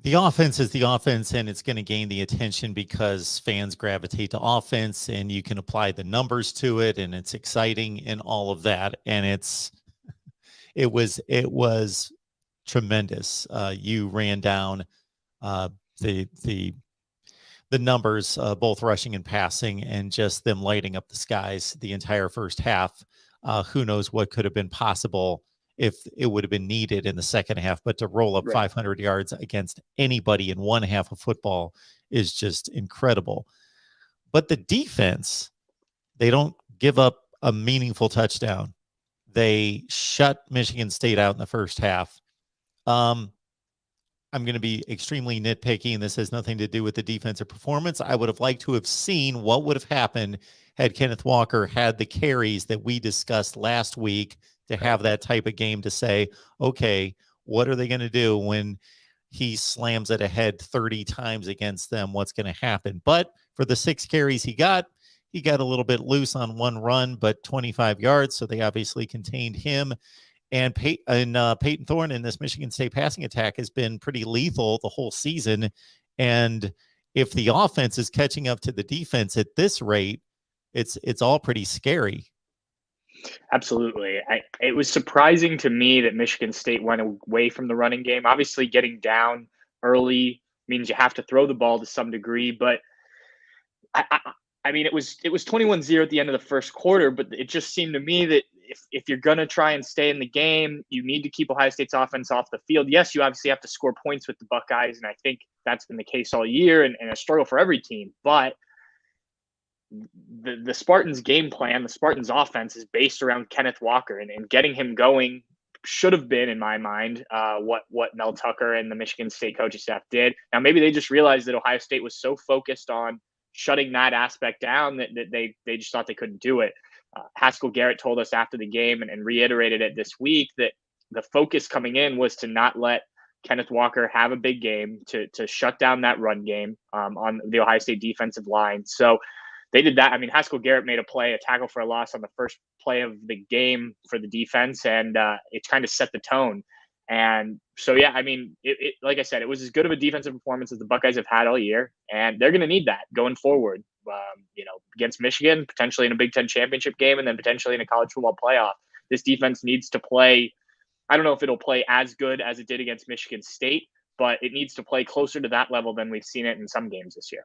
the offense is the offense, and it's going to gain the attention because fans gravitate to offense, and you can apply the numbers to it, and it's exciting and all of that. And it was tremendous. You ran down uh, the the numbers, both rushing and passing, and just them lighting up the skies the entire first half. Who knows what could have been possible if it would have been needed in the second half, but to roll up Right. 500 yards against anybody in one half of football is just incredible. But the defense, they don't give up a meaningful touchdown. They shut Michigan State out in the first half. Um, I'm going to be extremely nitpicky, and this has nothing to do with the defensive performance. I would have liked to have seen what would have happened had Kenneth Walker had the carries that we discussed last week to have that type of game to say, okay, what are they going to do when he slams it ahead 30 times against them? What's going to happen? But for the 6 carries he got a little bit loose on one run, but 25 yards. So they obviously contained him. And Peyton Thorne in this Michigan State passing attack has been pretty lethal the whole season. And if the offense is catching up to the defense at this rate, it's all pretty scary. Absolutely. It was surprising to me that Michigan State went away from the running game. Obviously, getting down early means you have to throw the ball to some degree, but I mean, it was 21-0 at the end of the first quarter, but it just seemed to me that if you're going to try and stay in the game, you need to keep Ohio State's offense off the field. Yes, you obviously have to score points with the Buckeyes, and I think that's been the case all year and a struggle for every team. But the Spartans' game plan, the Spartans' offense is based around Kenneth Walker, and getting him going should have been, in my mind, what Mel Tucker and the Michigan State coaching staff did. Now, maybe they just realized that Ohio State was so focused on shutting that aspect down that they just thought they couldn't do it. Haskell Garrett told us after the game and reiterated it this week that the focus coming in was to not let Kenneth Walker have a big game, to shut down that run game on the Ohio State defensive line. So they did that. I mean, Haskell Garrett made a tackle for a loss on the first play of the game for the defense, and it kind of set the tone. And so, yeah, I mean, like I said, it was as good of a defensive performance as the Buckeyes have had all year, and they're going to need that going forward. Against Michigan, potentially in a Big Ten championship game, and then potentially in a college football playoff. This defense needs to play. I don't know if it'll play as good as it did against Michigan State, but it needs to play closer to that level than we've seen it in some games this year.